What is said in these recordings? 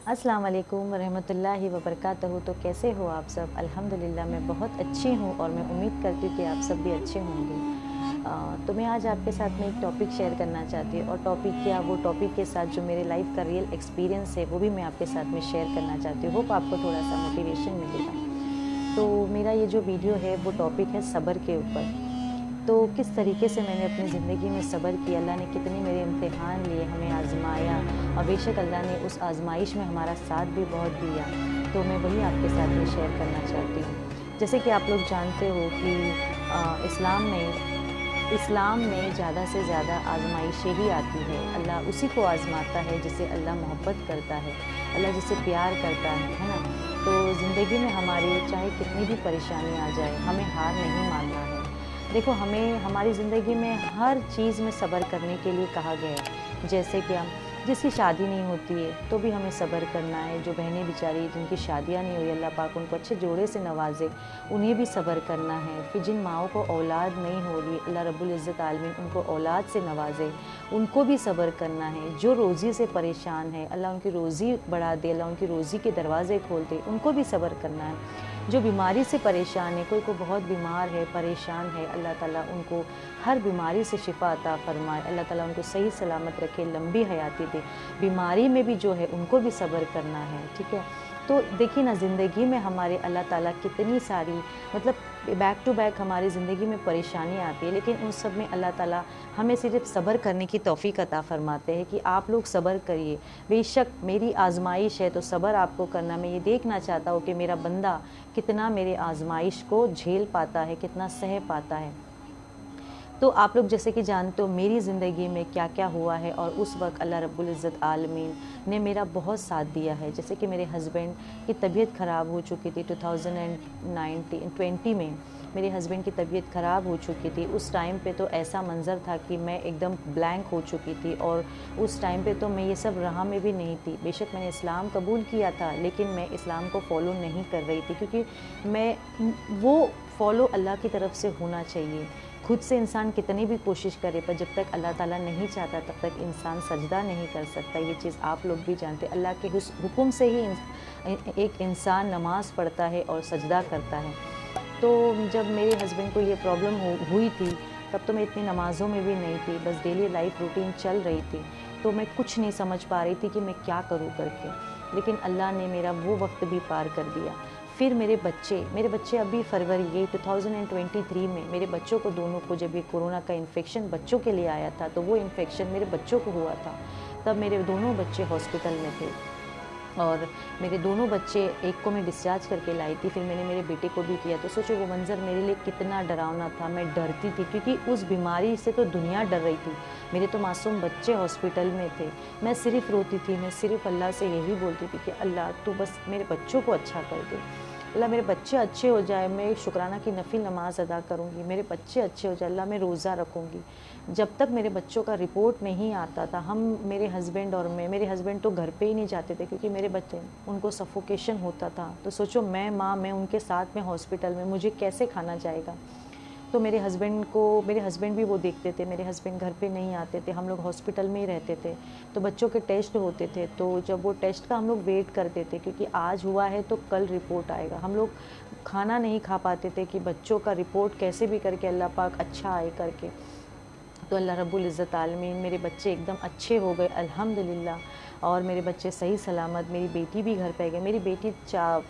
अस्सलाम वालेकुम वरहमतुल्लाहि वबरकातहू। तो कैसे हो आप सब? अल्हम्दुलिल्लाह मैं बहुत अच्छी हूँ और मैं उम्मीद करती हूँ कि आप सब भी अच्छे होंगे। तो मैं आज आपके साथ में एक टॉपिक शेयर करना चाहती हूँ और टॉपिक क्या, वो टॉपिक के साथ जो मेरे लाइफ का रियल एक्सपीरियंस है वो भी मैं आपके साथ में शेयर करना चाहती हूँ। होप आपको थोड़ा-सा मोटिवेशन मिलेगा। तो मेरा ये जो वीडियो है वो टॉपिक है सब्र के ऊपर। तो किस तरीके से मैंने अपनी ज़िंदगी में सब्र किया, अल्लाह ने कितने मेरे इम्तिहान लिए, हमें आज़माया और बेशक अल्लाह ने उस आज़माइश में हमारा साथ भी बहुत दिया। तो मैं वही आपके साथ में शेयर करना चाहती हूँ। जैसे कि आप लोग जानते हो कि इस्लाम में ज़्यादा से ज़्यादा आज़माइशें ही आती है। अल्लाह उसी को आज़माता है जिसे अल्लाह मोहब्बत करता है, अल्लाह जिसे प्यार करता है ना? तो ज़िंदगी में हमारी चाहे कितनी भी परेशानी आ जाए, हमें हार नहीं मानना है। देखो, हमें हमारी ज़िंदगी में हर चीज़ में सब्र करने के लिए कहा गया है। जैसे कि हम जिसकी शादी नहीं होती है तो भी हमें सब्र करना है। जो बहनें बेचारी जिनकी शादियाँ नहीं हुई, अल्लाह पाक उनको अच्छे जोड़े से नवाज़े, उन्हें भी सब्र करना है। फिर जिन माँओं को औलाद नहीं हो रही, अल्लाह रब्बुल इज़्ज़त आलमीन उनको औलाद से नवाज़े, उनको भी सब्र करना है। जो रोज़ी से परेशान है, अल्लाह उनकी रोज़ी बढ़ा दे, अल्लाह उनकी रोज़ी के दरवाज़े खोल दे, उनको भी सब्र करना है। जो बीमारी से परेशान है, कोई को बहुत बीमार है, परेशान है, अल्लाह ताला उनको हर बीमारी से शिफ़ा अता फ़रमाए, अल्लाह ताला उनको सही सलामत रखे, लंबी हयाती दे। बीमारी में भी जो है उनको भी सब्र करना है, ठीक है? तो देखिए ना, ज़िंदगी में हमारे अल्लाह ताला कितनी सारी, मतलब बैक टू बैक हमारी ज़िंदगी में परेशानी आती है, लेकिन उन सब में अल्लाह ताला हमें सिर्फ़ सब्र करने की तौफ़ीक अता फ़रमाते हैं कि आप लोग सब्र करिए। बेशक मेरी आज़माइश है तो सब्र आपको करना, मैं ये देखना चाहता हूँ कि मेरा बंदा कितना मेरे आज़माइश को झेल पाता है, कितना सह पाता है। तो आप लोग जैसे कि जानते हो मेरी ज़िंदगी में क्या-क्या हुआ है और उस वक़्त अल्लाह रब्बुल इज़्ज़त आलमीन ने मेरा बहुत साथ दिया है। जैसे कि मेरे हस्बैंड की तबीयत ख़राब हो चुकी थी 2020 में, मेरे हस्बैंड की तबीयत ख़राब हो चुकी थी। उस टाइम पे तो ऐसा मंज़र था कि मैं एकदम ब्लैंक हो चुकी थी और उस टाइम पे तो मैं ये सब राह में भी नहीं थी। बेशक मैंने इस्लाम कबूल किया था, लेकिन मैं इस्लाम को फ़ॉलो नहीं कर रही थी, क्योंकि मैं वो फ़ॉलो अल्लाह की तरफ से होना चाहिए। खुद से इंसान कितनी भी कोशिश करे, पर जब तक अल्लाह ताला नहीं चाहता तब तक इंसान सजदा नहीं कर सकता। ये चीज़ आप लोग भी जानते हैं। अल्लाह के हुक्म से ही एक इंसान नमाज़ पढ़ता है और सजदा करता है। तो जब मेरे हस्बैंड को ये प्रॉब्लम हुई थी, तब तो मैं इतनी नमाज़ों में भी नहीं थी, बस डेली लाइफ रूटीन चल रही थी। तो मैं कुछ नहीं समझ पा रही थी कि मैं क्या करूँ करके। लेकिन अल्लाह ने मेरा वो वक़्त भी पार कर दिया। फिर मेरे बच्चे अभी फरवरी, ये 2023 में मेरे बच्चों को, दोनों को, जब ये कोरोना का इन्फेक्शन बच्चों के लिए आया था, तो वो इन्फेक्शन मेरे बच्चों को हुआ था। तब मेरे दोनों बच्चे हॉस्पिटल में थे और मेरे दोनों बच्चे, एक को मैं डिस्चार्ज करके लाई थी, फिर मैंने मेरे बेटे को भी किया। तो सोचो वो मंज़र मेरे लिए कितना डरावना था। मैं डरती थी क्योंकि उस बीमारी से तो दुनिया डर रही थी। मेरे तो मासूम बच्चे हॉस्पिटल में थे। मैं सिर्फ़ रोती थी, मैं सिर्फ़ अल्लाह से यही बोलती थी कि अल्लाह तू बस मेरे बच्चों को अच्छा कर दे। अल्लाह मेरे बच्चे अच्छे हो जाए, मैं शुक्राना की नफ़िल नमाज़ अदा करूँगी, मेरे बच्चे अच्छे हो जाए, अल्लाह मैं रोज़ा रखूँगी। जब तक मेरे बच्चों का रिपोर्ट नहीं आता था, मेरे हस्बैंड और मैं, मेरे हस्बैंड तो घर पे ही नहीं जाते थे क्योंकि मेरे बच्चे, उनको सफोकेशन होता था। तो सोचो मैं माँ, मैं उनके साथ में हॉस्पिटल में, मुझे कैसे खाना जाएगा? तो मेरे हस्बैंड भी वो देखते थे, मेरे हस्बैंड घर पे नहीं आते थे, हम लोग हॉस्पिटल में ही रहते थे। तो बच्चों के टेस्ट होते थे, तो जब वो टेस्ट का हम लोग वेट करते थे क्योंकि आज हुआ है तो कल रिपोर्ट आएगा। हम लोग खाना नहीं खा पाते थे कि बच्चों का रिपोर्ट कैसे भी करके अल्लाह पाक अच्छा आए करके। तो अल्लाह रब्बुल इज़्ज़त आलमीन, मेरे बच्चे एकदम अच्छे हो गए अल्हम्दुलिल्लाह। और मेरे बच्चे सही सलामत, मेरी बेटी भी घर पे आ गई। मेरी बेटी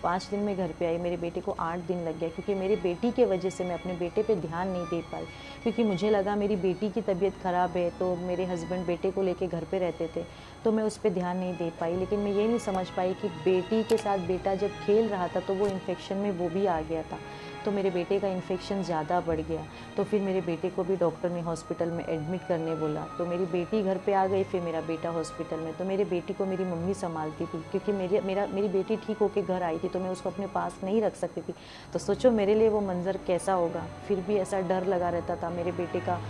5 दिन में घर पे आई, मेरे बेटे को 8 दिन लग गया क्योंकि मेरी बेटी के वजह से मैं अपने बेटे पे ध्यान नहीं दे पाई। क्योंकि मुझे लगा मेरी बेटी की तबीयत ख़राब है, तो मेरे हस्बैंड बेटे को लेके घर पे रहते थे, तो मैं उस पे ध्यान नहीं दे पाई। लेकिन मैं ये नहीं समझ पाई कि बेटी के साथ बेटा जब खेल रहा था तो वो इन्फेक्शन में वो भी आ गया था। तो मेरे बेटे का इन्फेक्शन ज़्यादा बढ़ गया। तो फिर मेरे बेटे को भी डॉक्टर ने हॉस्पिटल में एडमिट करने बोला। तो मेरी बेटी घर पे आ गई, फिर मेरा बेटा हॉस्पिटल में। तो मेरी बेटी को मेरी मम्मी संभालती थी क्योंकि मेरी बेटी ठीक होके घर आई थी, तो मैं उसको अपने पास नहीं रख सकती थी। तो सोचो मेरे लिए वो मंज़र कैसा होगा। फिर भी ऐसा डर लगा रहता था। मेरे बेटे का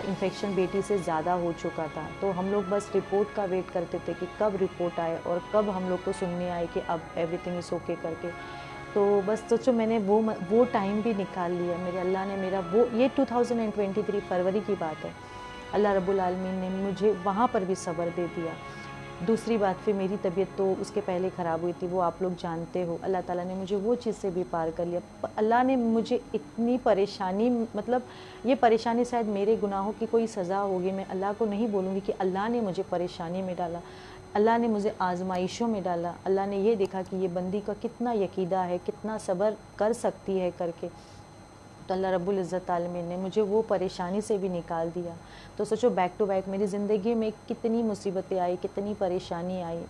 इन्फेक्शन बेटी से ज़्यादा हो चुका था। तो हम लोग बस रिपोर्ट का वेट करते थे कि कब रिपोर्ट आए और कब हम लोग को सुनने आए कि अब एवरीथिंग इज़ ओके करके। तो बस सोचो मैंने वो टाइम भी निकाल लिया। मेरे अल्लाह ने मेरा वो, ये 2023 फरवरी की बात है। अल्लाह रब्बुल आलमीन ने मुझे वहाँ पर भी सब्र दे दिया। دوسری بات پھر میری طبیعت تو اس کے پہلے خراب ہوئی تھی، وہ آپ لوگ جانتے ہو۔ اللہ تعالیٰ نے مجھے وہ چیز سے بھی پار کر لیا۔ اللہ نے مجھے اتنی پریشانی، مطلب یہ پریشانی شاید میرے گناہوں کی کوئی سزا ہوگی، میں اللہ کو نہیں بولوں گی کہ اللہ نے مجھے پریشانی میں ڈالا، اللہ نے مجھے آزمائشوں میں ڈالا۔ اللہ نے یہ دیکھا کہ یہ بندی کا کتنا یقیدہ ہے، کتنا صبر کر سکتی ہے کر کے، تو اللہ رب العزت عالمین نے مجھے وہ پریشانی سے بھی نکال دیا۔ تو سوچو بیک ٹو بیک میری زندگی میں کتنی مصیبتیں آئی، کتنی پریشانی آئی،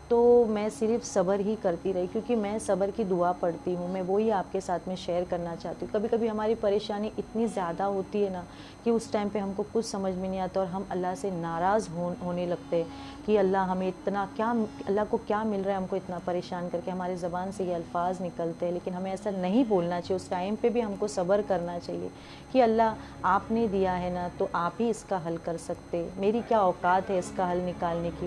تو میں صرف صبر ہی کرتی رہی، کیونکہ میں صبر کی دعا پڑھتی ہوں۔ میں وہی آپ کے ساتھ میں شیئر کرنا چاہتی ہوں۔ کبھی کبھی ہماری پریشانی اتنی زیادہ ہوتی ہے نا کہ اس ٹائم پہ ہم کو کچھ سمجھ میں نہیں آتا، اور ہم اللہ سے ناراض ہونے لگتے ہیں کہ اللہ ہمیں اتنا کیا، اللہ کو کیا مل رہا ہے ہم کو اتنا پریشان کر کے۔ ہماری زبان سے یہ الفاظ نکلتے ہیں، لیکن ہمیں ایسا نہیں بولنا چاہیے۔ اس ٹائم پہ بھی ہم کو صبر کرنا چاہیے کہ اللہ آپ نے دیا ہے نا تو آپ ہی اس کا حل کر سکتے، میری کیا اوقات ہے اس کا حل نکالنے کی۔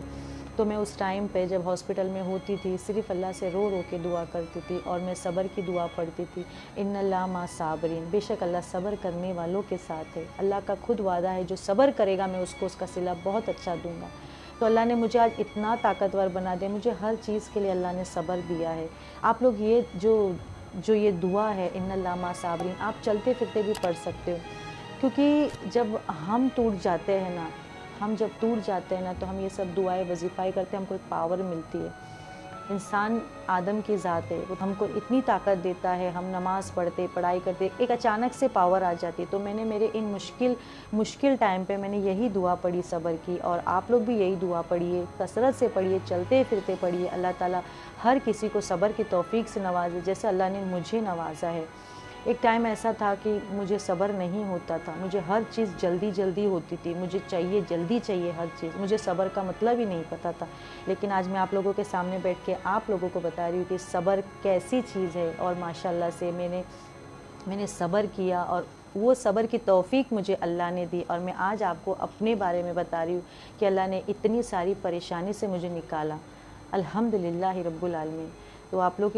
تو میں اس ٹائم پہ جب ہاسپٹل میں ہوتی تھی صرف اللہ سے رو رو کے دعا کرتی تھی، اور میں صبر کی دعا پڑھتی تھی، ان اللہ مع صابرین، بے شک اللہ صبر کرنے والوں کے ساتھ ہے۔ اللہ کا خود وعدہ ہے جو صبر کرے گا میں اس کو اس کا صلہ بہت اچھا دوں گا۔ تو اللہ نے مجھے آج اتنا طاقتور بنا دیا، مجھے ہر چیز کے لیے اللہ نے صبر دیا ہے۔ آپ لوگ یہ جو یہ دعا ہے ان اللہ مع صابرین، آپ چلتے پھرتے بھی پڑھ سکتے ہو، کیونکہ جب ہم ٹوٹ جاتے ہیں نا، تو ہم یہ سب دعائیں وظیفائیں کرتے ہیں، ہم کو ایک پاور ملتی ہے۔ انسان آدم کی ذات ہے، وہ ہم کو اتنی طاقت دیتا ہے، ہم نماز پڑھتے پڑھائی کرتے، ایک اچانک سے پاور آ جاتی ہے۔ تو میں نے میرے ان مشکل ٹائم پہ میں نے یہی دعا پڑھی صبر کی، اور آپ لوگ بھی یہی دعا پڑھیے، کثرت سے پڑھیے، چلتے پھرتے پڑھیے۔ اللہ تعالیٰ ہر کسی کو صبر کی توفیق سے نوازے جیسے اللہ نے مجھے نوازا ہے۔ ایک ٹائم ایسا تھا کہ مجھے صبر نہیں ہوتا تھا، مجھے ہر چیز جلدی ہوتی تھی، مجھے جلدی چاہیے ہر چیز، مجھے صبر کا مطلب ہی نہیں پتہ تھا۔ لیکن آج میں آپ لوگوں کے سامنے بیٹھ کے آپ لوگوں کو بتا رہی ہوں کہ صبر کیسی چیز ہے، اور ماشاءاللہ سے میں نے صبر کیا، اور وہ صبر کی توفیق مجھے اللہ نے دی، اور میں آج آپ کو اپنے بارے میں بتا رہی ہوں کہ اللہ نے اتنی ساری پریشانی سے مجھے نکالا، الحمدللہ رب العالمین۔ تو آپ لوگ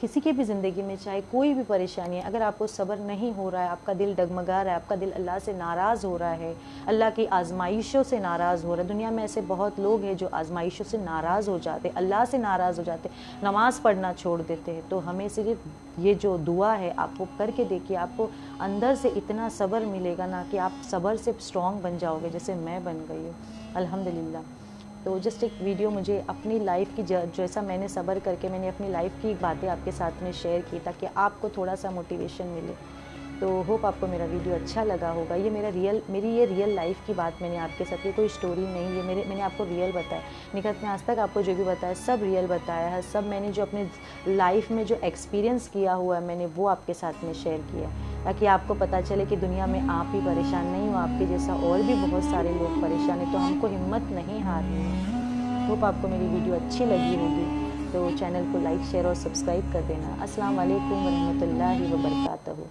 کسی کی بھی زندگی میں چاہے کوئی بھی پریشانی ہے، اگر آپ کو صبر نہیں ہو رہا ہے، آپ کا دل ڈگمگا رہا ہے، آپ کا دل اللہ سے ناراض ہو رہا ہے، اللہ کی آزمائشوں سے ناراض ہو رہا ہے، دنیا میں ایسے بہت لوگ ہیں جو آزمائشوں سے ناراض ہو جاتے، اللہ سے ناراض ہو جاتے، نماز پڑھنا چھوڑ دیتے ہیں۔ تو ہمیں صرف یہ جو دعا ہے آپ کو کر کے دیکھیے، آپ کو اندر سے اتنا صبر ملے گا نا کہ آپ صبر سے اسٹرانگ بن جاؤ گے، جیسے میں بن گئی ہوں الحمدللہ۔ تو جسٹ ایک ویڈیو مجھے اپنی لائف کی جیسا میں نے صبر کر کے میں نے اپنی لائف کی باتیں آپ کے ساتھ میں شیئر کی تاکہ آپ کو تھوڑا سا موٹیویشن ملے۔ تو ہوپ آپ کو میرا ویڈیو اچھا لگا ہوگا۔ یہ میری یہ ریئل لائف کی بات میں نے آپ کے ساتھ، یہ کوئی سٹوری نہیں، یہ میں نے آپ کو ریئل بتایا، نکت نے آج تک آپ کو جو بھی بتایا سب ریئل بتایا ہے، سب میں نے جو اپنے لائف میں جو ایکسپیرینس کیا ہوا ہے میں نے وہ آپ کے ساتھ میں شیئر کیا، تاکہ آپ کو پتہ چلے کہ دنیا میں آپ ہی پریشان نہیں ہو، آپ کے جیسا اور بھی بہت سارے لوگ پریشان ہیں، تو ہم کو ہمت نہیں ہارنی ہے۔ ہوپ آپ کو میری ویڈیو اچھی لگی ہوگی، تو چینل کو لائک شیئر اور سبسکرائب کر دینا۔ السلام علیکم ورحمۃ اللہ وبرکاتہ۔